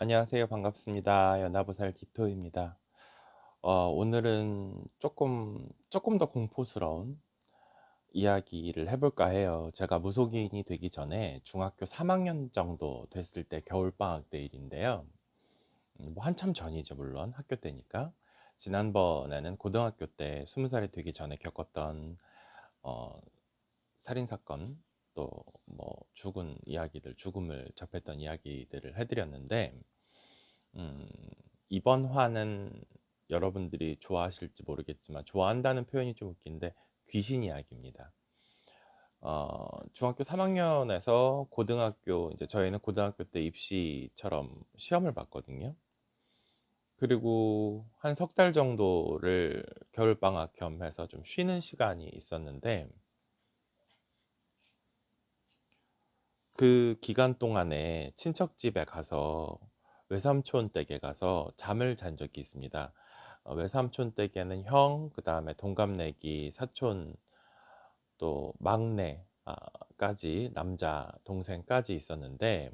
안녕하세요. 반갑습니다. 연하보살 디토입니다. 오늘은 조금 더 공포스러운 이야기를 해볼까 해요. 제가 무속인이 되기 전에 중학교 3학년 정도 됐을 때 겨울방학 때 일인데요. 뭐 한참 전이죠, 물론 학교 때니까. 지난번에는 고등학교 때 20살이 되기 전에 겪었던 어, 살인 사건, 또 뭐 죽은 이야기들, 죽음을 접했던 이야기들을 해드렸는데, 음, 이번 화는 여러분들이 좋아하실지 모르겠지만, 좋아한다는 표현이 좀 웃긴데 귀신 이야기입니다. 중학교 3학년에서 고등학교, 이제 저희는 고등학교 때 입시처럼 시험을 봤거든요. 그리고 한 석 달 정도를 겨울방학 겸 해서 좀 쉬는 시간이 있었는데, 그 기간 동안에 친척 집에 가서, 외삼촌 댁에 가서 잠을 잔 적이 있습니다. 외삼촌 댁에는 형, 그 다음에 동갑내기 사촌, 또 막내 까지, 남자 동생까지 있었는데,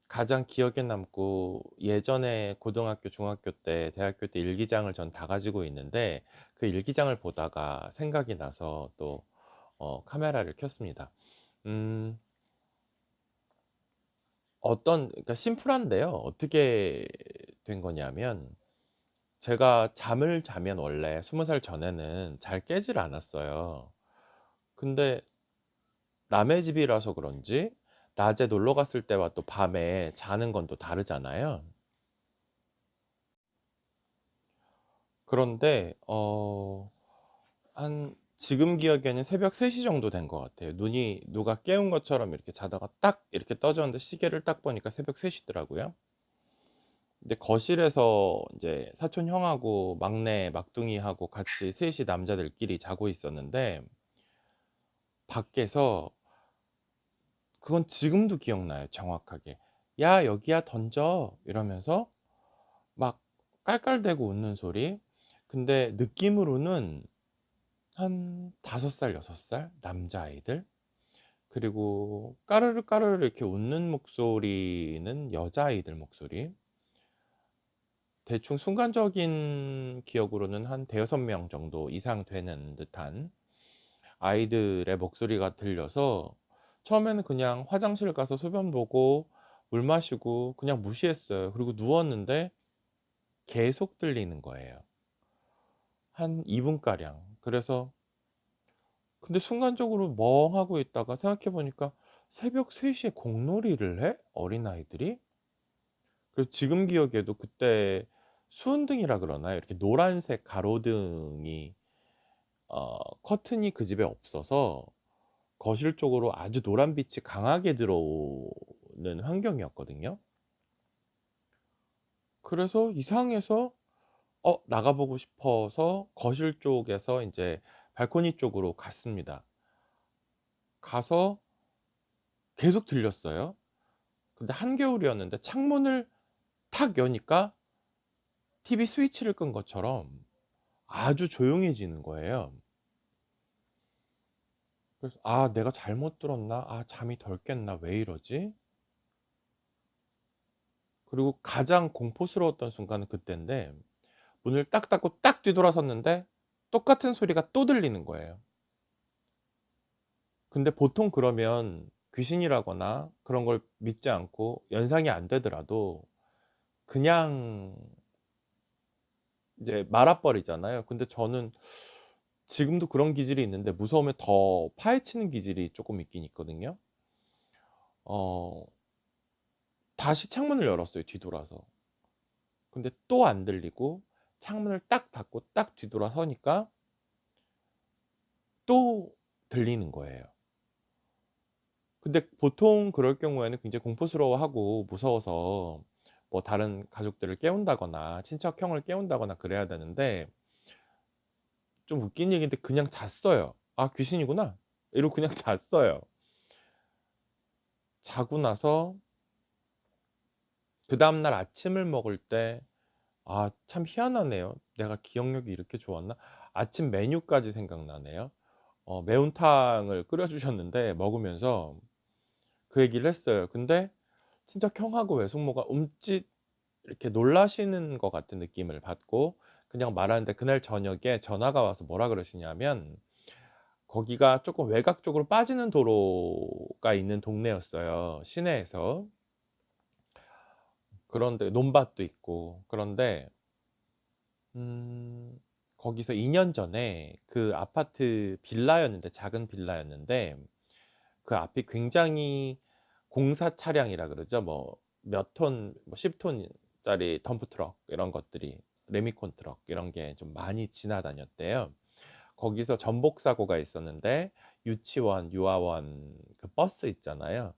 가장 기억에 남고, 예전에 고등학교 중학교 때 대학교 때 일기장을 전 다 가지고 있는데, 그 일기장을 보다가 생각이 나서 또 카메라를 켰습니다. 음, 그러니까 심플한데요. 어떻게 된 거냐면, 제가 잠을 자면 원래 20살 전에는 잘 깨질 않았어요. 근데 남의 집이라서 그런지 낮에 놀러 갔을 때와 또 밤에 자는 건 또 다르잖아요. 그런데 한 지금 기억에는 새벽 3시 정도 된 것 같아요. 눈이 누가 깨운 것처럼 이렇게 자다가 딱 이렇게 떠졌는데, 시계를 딱 보니까 새벽 3시더라고요. 근데 거실에서 이제 사촌 형하고 막내 막둥이하고 같이 셋이 남자들끼리 자고 있었는데, 밖에서, 그건 지금도 기억나요, 정확하게. "야, 여기야, 던져." 이러면서 막 깔깔대고 웃는 소리. 근데 느낌으로는 한 5살, 6살 남자아이들, 그리고 까르르 까르르 이렇게 웃는 목소리는 여자아이들 목소리. 대충 순간적인 기억으로는 한 대여섯 명 정도 이상 되는 듯한 아이들의 목소리가 들려서, 처음에는 그냥 화장실 가서 소변 보고 물 마시고 그냥 무시했어요. 그리고 누웠는데 계속 들리는 거예요. 한 2분가량. 그래서, 근데 순간적으로 멍하고 있다가 생각해 보니까, 새벽 3시에 공놀이를 해? 어린아이들이? 그리고 지금 기억에도 그때 수은등이라 그러나요? 이렇게 노란색 가로등이, 커튼이 그 집에 없어서 거실 쪽으로 아주 노란빛이 강하게 들어오는 환경이었거든요. 그래서 이상해서 나가보고 싶어서 거실 쪽에서 이제 발코니 쪽으로 갔습니다. 가서 계속 들렸어요. 근데 한겨울이었는데 창문을 탁 여니까 TV 스위치를 끈 것처럼 아주 조용해지는 거예요. 그래서 '아, 내가 잘못 들었나? 아, 잠이 덜 깼나? 왜 이러지?' 그리고 가장 공포스러웠던 순간은 그때인데, 문을 딱 닫고 딱 뒤돌아섰는데 똑같은 소리가 또 들리는 거예요. 근데 보통 그러면 귀신이라거나 그런 걸 믿지 않고 연상이 안 되더라도 그냥 이제 말아 버리잖아요. 근데 저는 지금도 그런 기질이 있는데, 무서우면 더 파헤치는 기질이 쪼끔 있긴 있거든요. 어 다시 창문을 열었어요, 뒤돌아서. 근데 또 안 들리고, 창문을 딱 닫고 딱 뒤돌아서니까 또 들리는 거예요. 근데 보통 그럴 경우에는 굉장히 공포스러워하고 무서워서 뭐 다른 가족들을 깨운다거나 친척 형을 깨운다거나 그래야 되는데, 좀 웃긴 얘기인데 그냥 잤어요. '아, 귀신이구나.' 이러고 그냥 잤어요. 자고 나서 그다음 날 아침을 먹을 때, 참 희한하네요. 내가 기억력이 이렇게 좋았나? 아침 메뉴까지 생각나네요. 매운탕을 끓여 주셨는데 먹으면서 그 얘기를 했어요. 근데 친척 형하고 외숙모가 이렇게 놀라시는 것 같은 느낌을 받고 그냥 말하는데, 그날 저녁에 전화가 와서 뭐라 그러시냐면, 거기가 쪼끔 외곽 쪽으로 빠지는 도로가 있는 동네였어요, 시내에서. 그런데 논밭도 있고. 그런데 음 거기서 2년 전에 그 아파트 빌라였는데, 작은 빌라였는데, 그 앞이 굉장히 공사 차량이라 그러죠. 뭐 몇 톤, 뭐 10 톤짜리 덤프 트럭 이런 것들이, 레미콘 트럭 이런 게 좀 많이 지나다녔대요. 거기서 전복 사고가 있었는데, 유치원, 유아원 그 버스 있잖아요.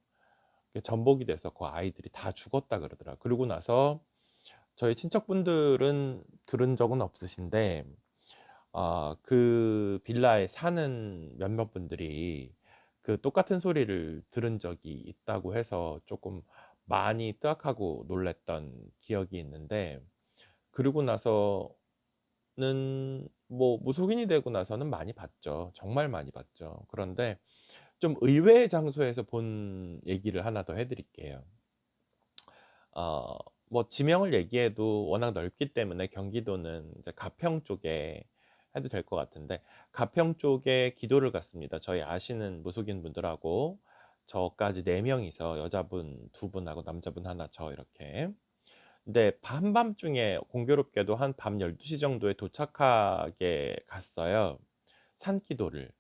그게 전복이 돼서 그 아이들이 다 죽었다 그러더라고요. 그러고 나서 저희 친척분들은 들은 적은 없으신데, 그 빌라에 사는 몇몇 분들이 그 똑같은 소리를 들은 적이 있다고 해서 조금 많이 뜨악하고 놀랐던 기억이 있는데, 그러고 나서는 뭐 무속인이 되고 나서는 많이 봤죠. 정말 많이 봤죠. 그런데 좀 의외의 장소에서 본 얘기를 하나 더 해 드릴게요. 어 뭐 지명을 얘기해도 워낙 넓기 때문에 경기도는 이제 가평 쪽에 해도 될 것 같은데, 가평 쪽에 기도를 갔습니다. 저희 아시는 무속인 분들하고 저까지 4 명이서, 여자분 2 분하고 남자분 하나, 저 이렇게. 근데 한밤중에 공교롭게도 한 밤 12시 정도에 도착하게 갔어요, 산기도를.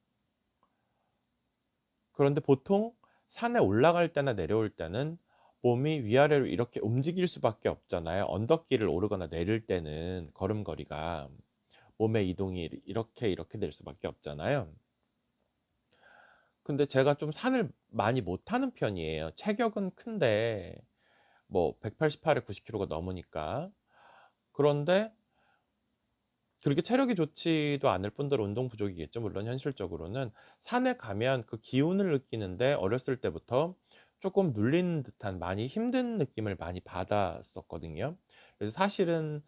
그런데 보통 산에 올라갈 때나 내려올 때는 몸이 위아래로 이렇게 움직일 수밖에 없잖아요. 언덕길을 오르거나 내릴 때는 걸음걸이가, 몸의 이동이 이렇게 될 수밖에 없잖아요. 근데 제가 좀 산을 많이 못 타는 편이에요. 체격은 큰데 뭐 188에 90 킬로가 넘으니까. 그런데 그렇게 체력이 좋지도 않을 뿐더러 운동 부족이겠죠, 물론 현실적으로는. 산에 가면 그 기운을 느끼는데 어렸을 때부터 쪼끔 눌리는 듯한, 많이 힘든 느낌을 많이 받았었거든요. 그래서 사실은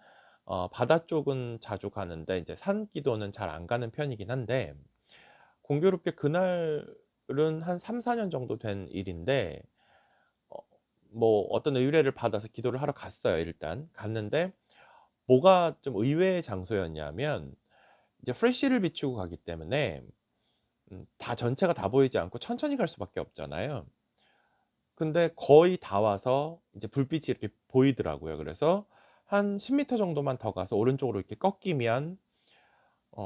바다 쪽은 자주 가는데 이제 산기도는 잘 안 가는 편이긴 한데, 공교롭게 그날은 한 3-4년 정도 된 일인데, 어 뭐 어떤 의뢰를 받아서 기도를 하러 갔어요, 일단. 갔는데 뭐가 좀 의외의 장소였냐면, 이제 플래시를 비추고 가기 때문에 다 전체가 다 보이지 않고 천천히 갈 수밖에 없잖아요. 근데 거의 다 와서 이제 불빛이 이렇게 보이더라고요. 그래서 한 10 미터 정도만 더 가서 오른쪽으로 이렇게 꺾이면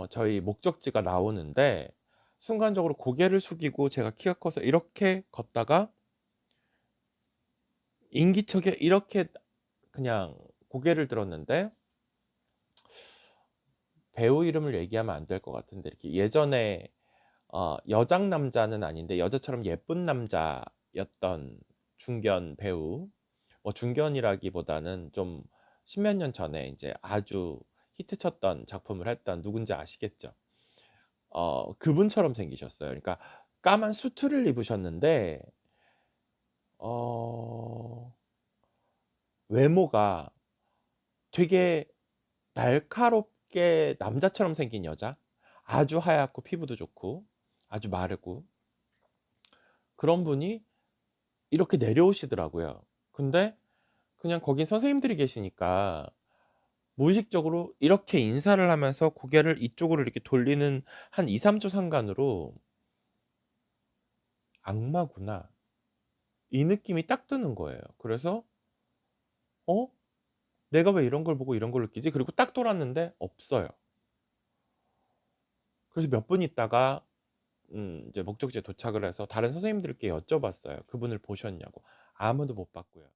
저희 목적지가 나오는데, 순간적으로 고개를 숙이고, 제가 키가 커서 이렇게 걷다가 인기척에 이렇게 그냥 고개를 들었는데, 배우 이름을 얘기하면 안 될 것 같은데, 이렇게 예전에 여장 남자는 아닌데 여자처럼 예쁜 남자였던 중견 배우, 뭐 중견이라기보다는 좀 십몇 년 전에 인제 아주 히트쳤던 작품을 했던, 누군지 아시겠죠? 그분처럼 생기셨어요. 그러니까 까만 수트를 입으셨는데 어 외모가 되게 날카롭게 남자처럼 생긴 여자? 아주 하얗고 피부도 좋고 아주 마르고, 그런 분이 이렇게 내려오시더라고요. 근데 그냥 거긴 선생님들이 계시니까 무의식적으로 이렇게 인사를 하면서 고개를 이쪽으로 이렇게 돌리는 한 2-3초 상간으로 '악마구나.' 이 느낌이 딱 드는 거예요. 그래서 '어? 내가 왜 이런 걸 보고 이런 걸 느끼지?' 그리고 딱 돌았는데 없어요. 그래서 몇 분 있다가 이제 목적지에 도착을 해서 다른 선생님들께 여쭤봤어요, 그분을 보셨냐고. 아무도 못 봤고요.